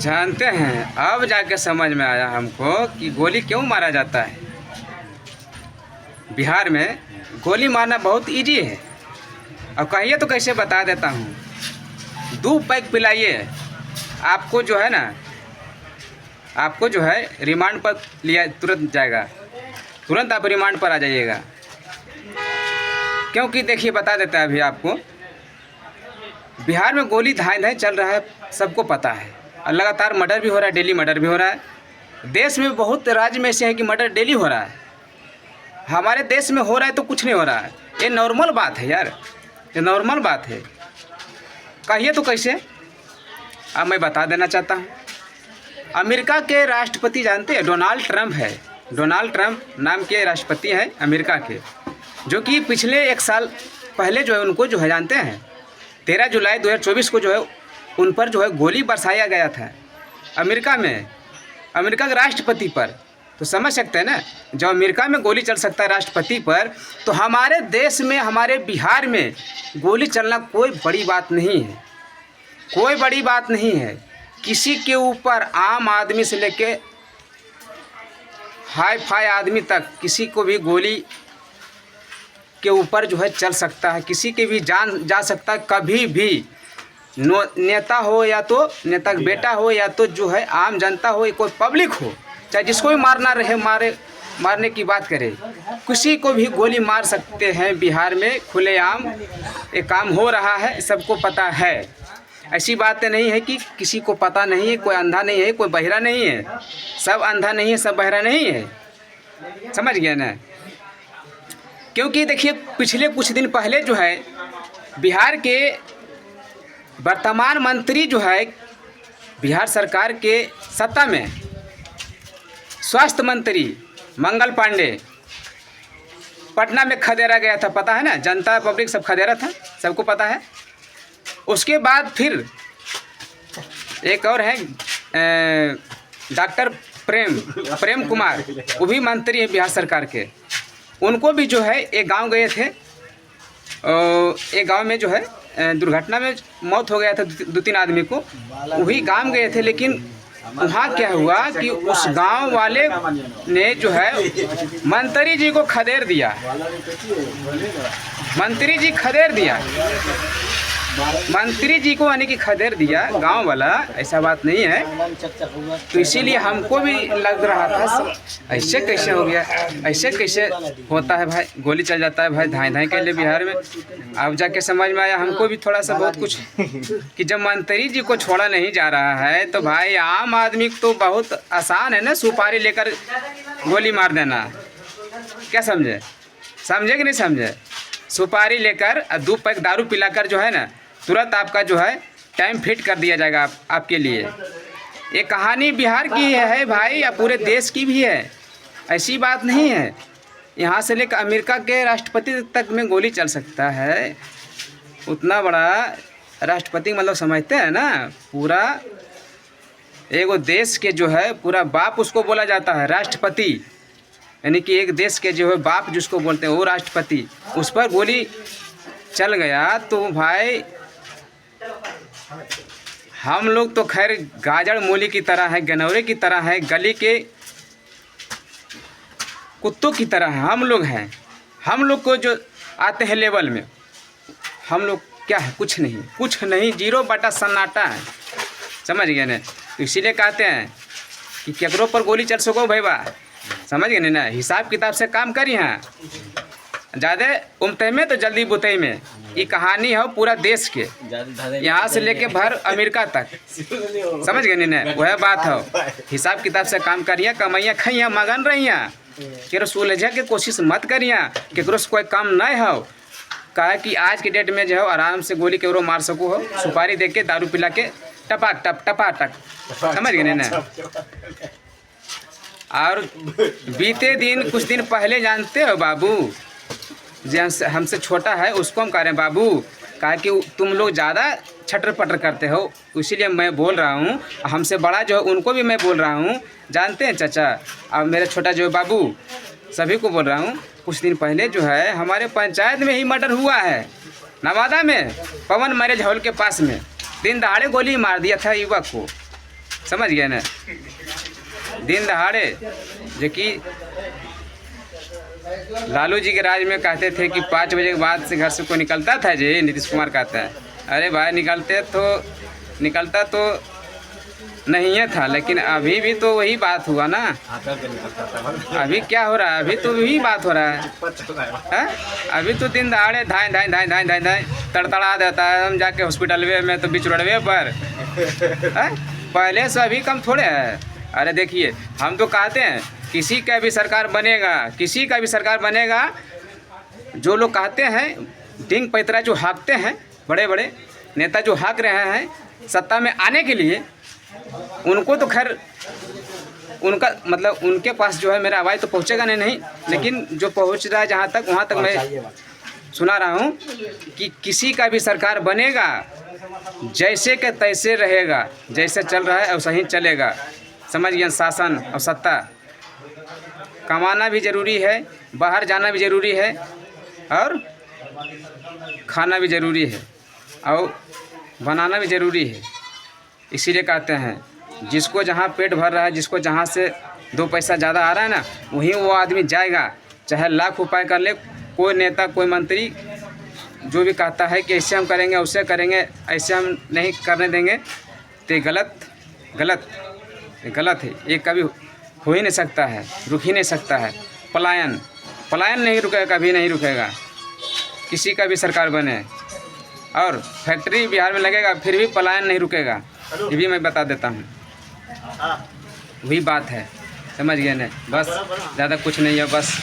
जानते हैं, अब जाके समझ में आया हमको कि गोली क्यों मारा जाता है। बिहार में गोली मारना बहुत इजी है। अब कहिए तो कैसे बता देता हूँ। 2 पैक पिलाइए, आपको जो है ना, आपको जो है रिमांड पर लिया तुरंत जाएगा, तुरंत आप रिमांड पर आ जाइएगा। क्योंकि देखिए बता देता है अभी आपको, बिहार में गोली धाए धाए चल रहा है, सबको पता है। और लगातार मर्डर भी हो रहा है, डेली मर्डर भी हो रहा है। देश में बहुत राज्य में ऐसे है कि मर्डर डेली हो रहा है। हमारे देश में हो रहा है तो कुछ नहीं हो रहा है। ये नॉर्मल बात है यार, ये नॉर्मल बात है। कहिए तो कैसे, अब मैं बता देना चाहता हूँ। अमेरिका के राष्ट्रपति जानते हैं, डोनाल्ड ट्रंप है। डोनाल्ड ट्रंप नाम के राष्ट्रपति हैं अमेरिका के, जो कि पिछले 1 साल पहले जो है उनको जो है जानते हैं 13 जुलाई 2024 को जो है उन पर जो है गोली बरसाया गया था अमेरिका में, अमेरिका के राष्ट्रपति पर। तो समझ सकते हैं ना, जब अमेरिका में गोली चल सकता है राष्ट्रपति पर, तो हमारे देश में, हमारे बिहार में गोली चलना कोई बड़ी बात नहीं है, कोई बड़ी बात नहीं है। किसी के ऊपर, आम आदमी से लेके हाई फाई आदमी तक, किसी को भी गोली के ऊपर जो है चल सकता है, किसी के भी जान जा सकता है कभी भी। नेता हो या तो नेता का बेटा हो या तो जो है आम जनता हो या कोई पब्लिक हो, चाहे जिसको भी मारना रहे मारने की बात करे, किसी को भी गोली मार सकते हैं। बिहार में खुलेआम ये काम हो रहा है, सबको पता है। ऐसी बातें नहीं है कि किसी को पता नहीं है, कोई अंधा नहीं है, कोई बहिरा नहीं है। सब अंधा नहीं है, सब बहिरा नहीं है, समझ गए ना। क्योंकि देखिए पिछले कुछ दिन पहले जो है बिहार के वर्तमान मंत्री जो है बिहार सरकार के सत्ता में, स्वास्थ्य मंत्री मंगल पांडे पटना में खदेड़ा गया था, पता है ना, जनता पब्लिक सब खदेड़ा था, सबको पता है। उसके बाद फिर एक और है डॉक्टर प्रेम कुमार, वो भी मंत्री हैं बिहार सरकार के। उनको भी जो है एक गांव गए थे, एक गांव में जो है दुर्घटना में मौत हो गया था 2-3 आदमी को, वही गांव गए थे। लेकिन वहाँ क्या हुआ कि उस गांव वाले ने जो है मंत्री जी को खदेड़ दिया, मंत्री जी खदेड़ दिया, मंत्री जी को यानी कि खदेड़ दिया गांव वाला। ऐसा बात नहीं है। तो इसीलिए हमको भी लग रहा था ऐसे कैसे हो गया, ऐसे कैसे होता है भाई, गोली चल जाता है भाई धाए धाए के लिए बिहार में। अब जाके समझ में आया हमको भी थोड़ा सा बहुत कुछ कि जब मंत्री जी को छोड़ा नहीं जा रहा है तो भाई आम आदमी तो बहुत आसान है ना, सुपारी लेकर गोली मार देना। क्या समझे, समझे कि नहीं समझे? सुपारी और 2 पैक दारू पिलाकर जो है ना तुरंत आपका जो है टाइम फिट कर दिया जाएगा आपके लिए। ये कहानी बिहार की है भाई, या पूरे देश की भी है, ऐसी बात नहीं है। यहाँ से लेकर अमेरिका के राष्ट्रपति तक में गोली चल सकता है। उतना बड़ा राष्ट्रपति मतलब समझते हैं ना, पूरा एगो देश के जो है पूरा बाप उसको बोला जाता है, राष्ट्रपति। यानी कि एक देश के जो है बाप जिसको बोलते हैं वो राष्ट्रपति, उस पर गोली चल गया तो भाई हम लोग तो खैर गाजर मूली की तरह है, गनौरे की तरह है, गली के कुत्तों की तरह है हम लोग हैं। हम लोग को जो आते हैं लेवल में, हम लोग क्या है, कुछ नहीं, कुछ नहीं, 0 बटा सन्नाटा है, समझ गए ना। तो इसीलिए कहते हैं कि केकरो पर गोली चल सको भाई बा, समझ गए ना। हिसाब किताब से काम करी हैं, ज़्यादा उमते में तो जल्दी बुतई में। ये कहानी है पूरा देश के, यहाँ से लेके भर अमेरिका तक, समझ गए ना। वह बात है, हिसाब किताब से काम करिए, कमाइया खाइया, मगन रहिए, केरो सुलझे के कोशिश मत करिए, केकरो से कोई काम नहीं हो। कहा कि आज के डेट में जो है आराम से गोली केकरो मार सको हो, सुपारी दे के दारू पिला के टपा टक, समझ गए ना। और बीते दिन कुछ दिन पहले जानते हो बाबू, जो हमसे छोटा है उसको हम कह रहे हैं बाबू, कहा कि तुम लोग ज़्यादा छटर पटर करते हो, इसीलिए मैं बोल रहा हूँ। हमसे बड़ा जो है उनको भी मैं बोल रहा हूँ, जानते हैं चाचा, अब मेरा छोटा जो है बाबू, सभी को बोल रहा हूँ। कुछ दिन पहले जो है हमारे पंचायत में ही मर्डर हुआ है, नवादा में, पवन मैरिज हॉल के पास में। दिन दहाड़े गोली मार दिया था युवक को, समझ गए ना। दिन दहाड़े जो कि लालू जी के राज में कहते थे कि 5 बजे के बाद से घर से कोई निकलता था जी, नीतीश कुमार कहता है। अरे भाई निकलता तो नहीं है था, लेकिन अभी भी तो वही बात हुआ ना। अभी क्या हो रहा है, अभी तो वही बात हो रहा है। अभी तो दिन दहाड़े धाए धाए धाए धाए धाए धाए तड़तड़ा देता है। हम जाके हॉस्पिटल में तो बीच रोडवे पर पहले से अभी कम थोड़े है। अरे देखिए, हम तो कहते हैं किसी का भी सरकार बनेगा, जो लोग कहते हैं डिंग पैतरा जो हाँकते हैं, बड़े बड़े नेता जो हाँक रहे हैं सत्ता में आने के लिए, उनको तो खैर उनका मतलब उनके पास जो है मेरा आवाज़ तो पहुंचेगा नहीं, लेकिन जो पहुंच रहा है जहां तक वहां तक मैं सुना रहा हूं कि किसी का भी सरकार बनेगा जैसे के तैसे रहेगा, जैसे चल रहा है वैसा ही चलेगा। समझ गए। शासन और सत्ता, कमाना भी ज़रूरी है, बाहर जाना भी ज़रूरी है, और खाना भी ज़रूरी है, और बनाना भी ज़रूरी है। इसीलिए कहते हैं जिसको जहाँ पेट भर रहा है, जिसको जहाँ से 2 पैसा ज़्यादा आ रहा है ना, वहीं वो आदमी जाएगा, चाहे लाख उपाय कर ले। कोई नेता, कोई मंत्री जो भी कहता है कि ऐसे हम करेंगे, उससे करेंगे, ऐसे हम नहीं करने देंगे, तो ये गलत है। ये कभी हो ही नहीं सकता है, रुक ही नहीं सकता है। पलायन नहीं रुकेगा, कभी नहीं रुकेगा। किसी का भी सरकार बने और फैक्ट्री बिहार में लगेगा, फिर भी पलायन नहीं रुकेगा। ये भी मैं बता देता हूँ। वही बात है, समझ गए ना। बस ज़्यादा कुछ नहीं है, बस